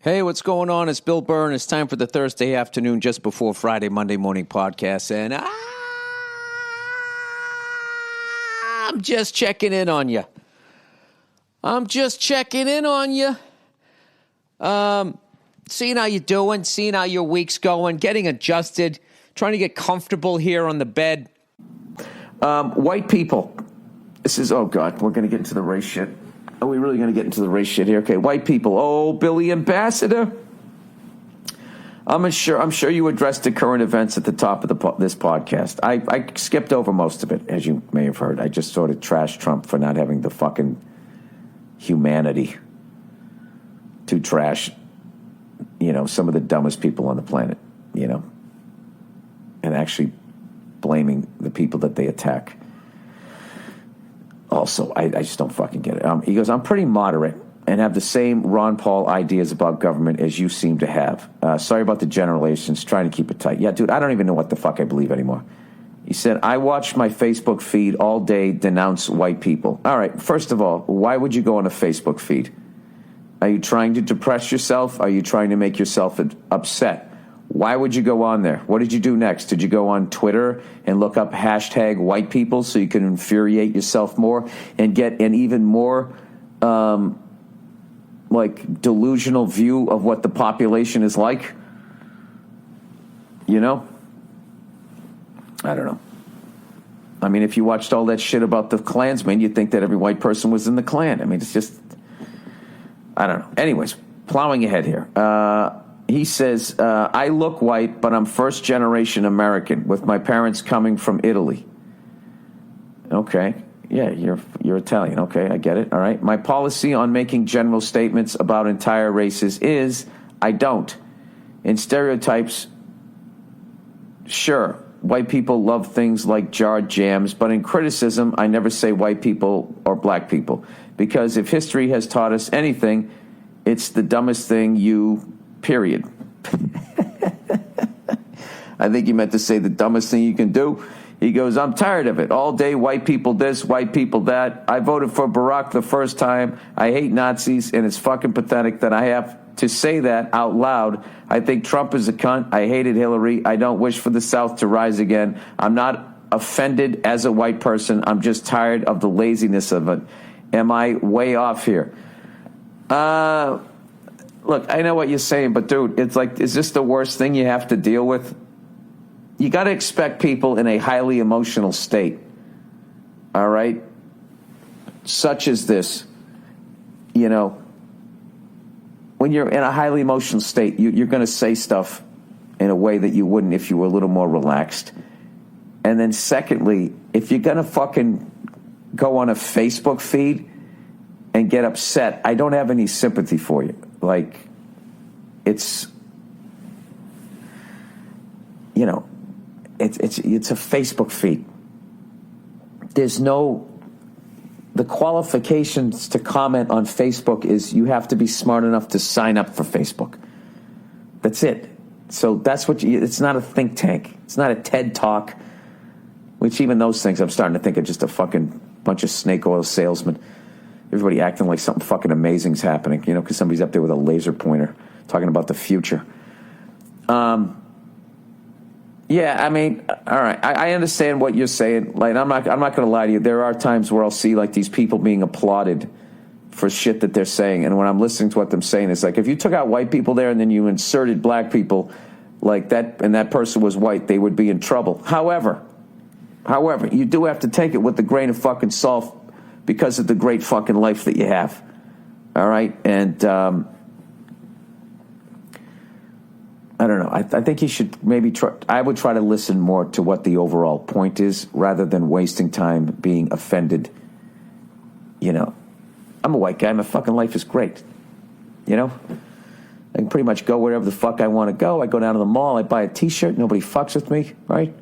Hey, what's going on? It's Bill Burr, and it's time for the Thursday afternoon, just before Friday, Monday morning podcast. And I'm just checking in on you. Seeing how you're doing, seeing how your week's going, getting adjusted, trying to get comfortable here on the bed. White people. This is, oh God, we're going to get into the race shit. Are we really going to get into the race shit here? Okay, white people. Oh, Billy Ambassador. I'm sure you addressed the current events at the top of this podcast. I skipped over most of it, as you may have heard. I just sort of trashed Trump for not having the fucking humanity to trash, some of the dumbest people on the planet, and actually blaming the people that they attack. Also, I just don't fucking get it. He goes, I'm pretty moderate and have the same Ron Paul ideas about government as you seem to have. Sorry about the generations, trying to keep it tight. Yeah, dude, I don't even know what the fuck I believe anymore. He said, I watch my Facebook feed all day denounce white people. All right, first of all, why would you go on a Facebook feed? Are you trying to depress yourself? Are you trying to make yourself upset? Why would you go on there? What did you do next? Did you go on Twitter and look up hashtag white people so you can infuriate yourself more and get an even more delusional view of what the population is like? I don't know. I mean, if you watched all that shit about the Klansmen, you'd think that every white person was in the Klan. I mean, it's just, I don't know. Anyways, plowing ahead here. He says, I look white, but I'm first generation American with my parents coming from Italy. Okay. Yeah, you're Italian. Okay, I get it. All right. My policy on making general statements about entire races is I don't. In stereotypes, sure, white people love things like jarred jams, but in criticism, I never say white people or black people. Because if history has taught us anything, it's the dumbest thing period. I think he meant to say the dumbest thing you can do. He goes, I'm tired of it. All day, white people this, white people that. I voted for Barack the first time. I hate Nazis, and it's fucking pathetic that I have to say that out loud. I think Trump is a cunt. I hated Hillary. I don't wish for the South to rise again. I'm not offended as a white person. I'm just tired of the laziness of it. Am I way off here? Look, I know what you're saying, but dude, it's like, is this the worst thing you have to deal with? You got to expect people in a highly emotional state, all right? Such as this, when you're in a highly emotional state, you're going to say stuff in a way that you wouldn't if you were a little more relaxed. And then secondly, if you're going to fucking go on a Facebook feed and get upset, I don't have any sympathy for you. Like, it's, it's a Facebook feed. There's the qualifications to comment on Facebook is you have to be smart enough to sign up for Facebook. That's it. So that's it's not a think tank. It's not a TED Talk, which even those things I'm starting to think are just a fucking bunch of snake oil salesmen. Everybody acting like something fucking amazing's happening, because somebody's up there with a laser pointer talking about the future. Yeah, I mean, all right, I understand what you're saying. Like, I'm not going to lie to you. There are times where I'll see like these people being applauded for shit that they're saying, and when I'm listening to what they're saying, it's like if you took out white people there and then you inserted black people like that, and that person was white, they would be in trouble. However, you do have to take it with a grain of fucking salt. Because of the great fucking life that you have. All right? And I don't know. I think you should maybe I would try to listen more to what the overall point is rather than wasting time being offended. I'm a white guy. My fucking life is great. I can pretty much go wherever the fuck I want to go. I go down to the mall. I buy a T-shirt. Nobody fucks with me, right?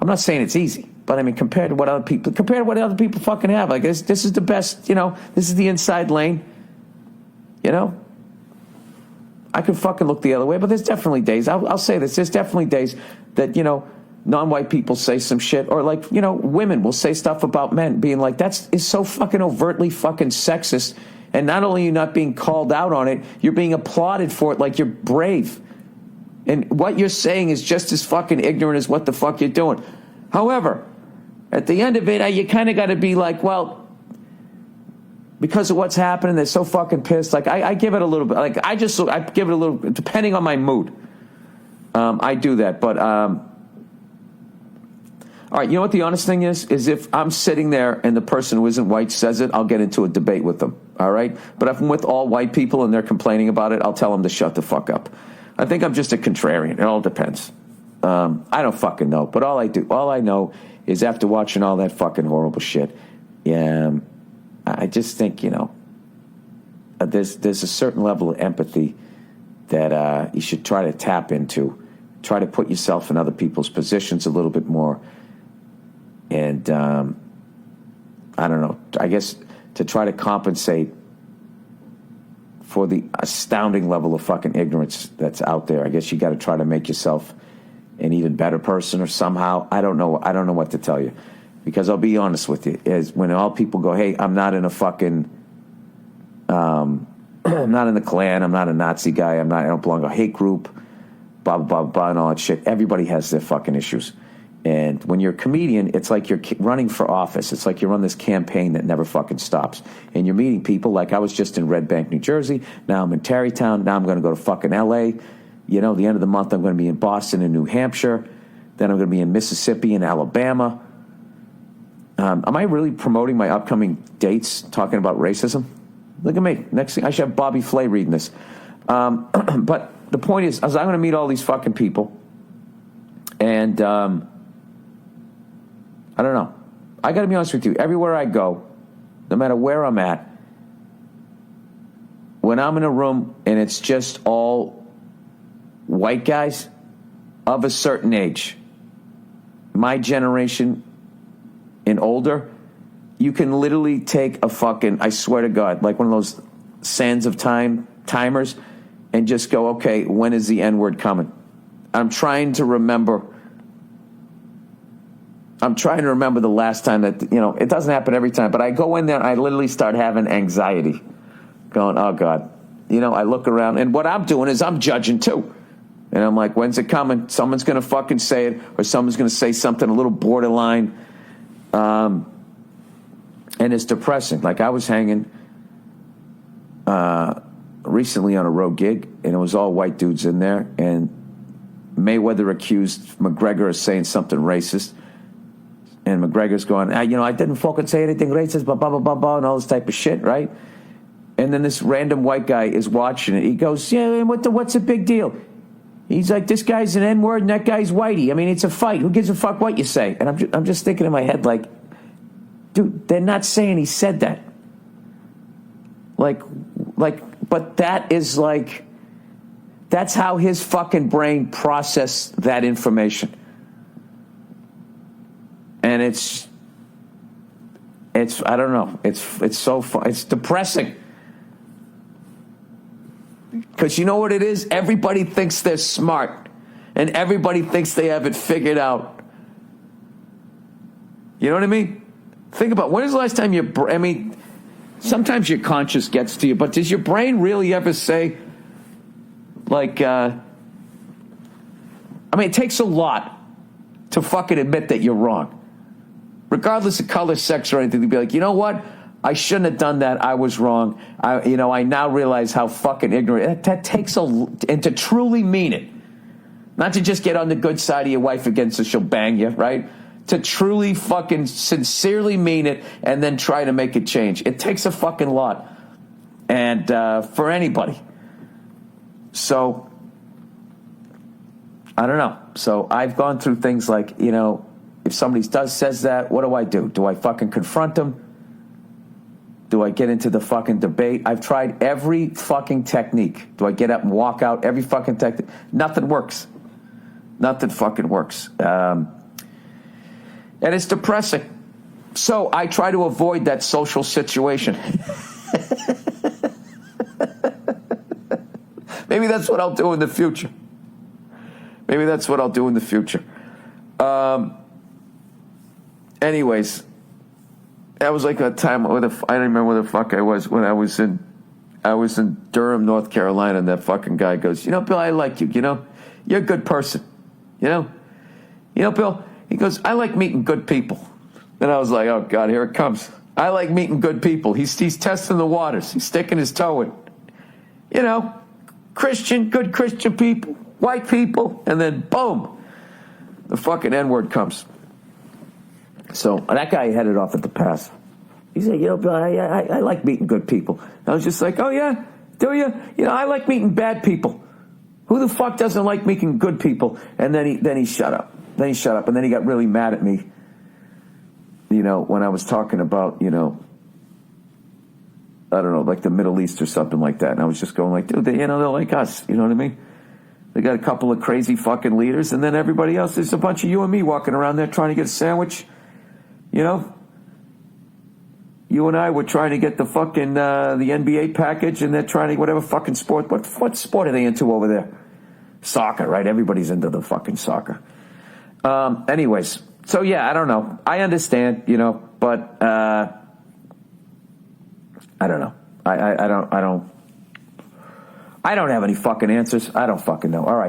I'm not saying it's easy. But I mean, compared to what other people fucking have, I guess this is the best, this is the inside lane, I could fucking look the other way, but there's definitely days, I'll say this, there's definitely days that, non-white people say some shit, or women will say stuff about men being like, is so fucking overtly fucking sexist And not only are you not being called out on it, you're being applauded for it like you're brave. And what you're saying is just as fucking ignorant as what the fuck you're doing. However, at the end of it, you kind of got to be like, well, because of what's happening, they're so fucking pissed. Like, I give it a little bit. Like, I give it a little, depending on my mood. I do that. But, all right, you know what the honest thing is? Is if I'm sitting there and the person who isn't white says it, I'll get into a debate with them. All right? But if I'm with all white people and they're complaining about it, I'll tell them to shut the fuck up. I think I'm just a contrarian. It all depends. I don't fucking know. But all I know is after watching all that fucking horrible shit, I just think, there's a certain level of empathy that you should try to tap into. Try to put yourself in other people's positions a little bit more. And I don't know, I guess to try to compensate for the astounding level of fucking ignorance that's out there, I guess you got to try to make yourself an even better person or somehow. I don't know what to tell you. Because I'll be honest with you, is when all people go, hey, I'm not in a fucking, I'm not in the Klan, I'm not a Nazi guy, I don't belong to a hate group, blah, blah, blah, and all that shit. Everybody has their fucking issues. And when you're a comedian, it's like you're running for office. It's like you run this campaign that never fucking stops. And you're meeting people, like I was just in Red Bank, New Jersey. Now I'm in Tarrytown. Now I'm going to go to fucking L.A. The end of the month, I'm going to be in Boston and New Hampshire. Then I'm going to be in Mississippi and Alabama. Am I really promoting my upcoming dates talking about racism? Look at me. Next thing, I should have Bobby Flay reading this. But the point is I'm going to meet all these fucking people. And I don't know. I got to be honest with you. Everywhere I go, no matter where I'm at, when I'm in a room and it's just all white guys of a certain age, my generation and older, you can literally take a fucking, I swear to God, like one of those sands of time timers and just go, okay, when is the N-word coming? I'm trying to remember the last time that, it doesn't happen every time, but I go in there and I literally start having anxiety going, oh God, I look around and what I'm doing is I'm judging too. And I'm like, when's it coming? Someone's going to fucking say it or someone's going to say something a little borderline. And it's depressing. Like I was hanging recently on a road gig and it was all white dudes in there and Mayweather accused McGregor of saying something racist. And McGregor's going, I didn't fucking say anything racist, blah, blah, blah, blah, blah, and all this type of shit, right? And then this random white guy is watching it. He goes, yeah, what's the big deal? He's like, this guy's an N-word and that guy's whitey. I mean, it's a fight. Who gives a fuck what you say? And I'm just thinking in my head, like, dude, they're not saying he said that. Like, but that is like, that's how his fucking brain processed that information. And it's I don't know. It's so fun. It's depressing. Because you know what it is? Everybody thinks they're smart. And everybody thinks they have it figured out. You know what I mean? Think about, when is the last time sometimes your conscience gets to you, but does your brain really ever say, like, it takes a lot to fucking admit that you're wrong. Regardless of color, sex, or anything, to be like, you know what? I shouldn't have done that. I was wrong. I now realize how fucking ignorant. That takes and to truly mean it. Not to just get on the good side of your wife again so she'll bang you, right? To truly fucking sincerely mean it and then try to make it change. It takes a fucking lot. And for anybody. So, I don't know. So I've gone through things like, if somebody says that, what do? Do I fucking confront them? Do I get into the fucking debate? I've tried every fucking technique. Do I get up and walk out? Every fucking technique. Nothing works. Nothing fucking works. And it's depressing. So I try to avoid that social situation. Maybe that's what I'll do in the future. Anyways, That was like a time I don't remember where the fuck I was when I was in Durham, North Carolina, and that fucking guy goes, you know, Bill, I like you. You know, you're a good person. You know, Bill. He goes, I like meeting good people. And I was like, oh God, here it comes. I like meeting good people. He's testing the waters. He's sticking his toe in. You know, good Christian people, white people, and then boom, the fucking N-word comes. So that guy headed off at the pass. He said, you know, Bill, I like meeting good people. I was just like, oh yeah, do you? You know, I like meeting bad people. Who the fuck doesn't like meeting good people? And then he shut up. And then he got really mad at me, you know, when I was talking about, you know, I don't know, like the Middle East or something like that. And I was just going like, dude, you know, they're like us. You know what I mean? They got a couple of crazy fucking leaders, and then everybody else, there's a bunch of you and me walking around there trying to get a sandwich. You know? You and I were trying to get the fucking, the NBA package, and they're trying to, whatever fucking sport. What sport are they into over there? Soccer, right? Everybody's into the fucking soccer. Anyways, so yeah, I don't know. I understand, you know, but I don't know. I don't have any fucking answers. I don't fucking know. All right.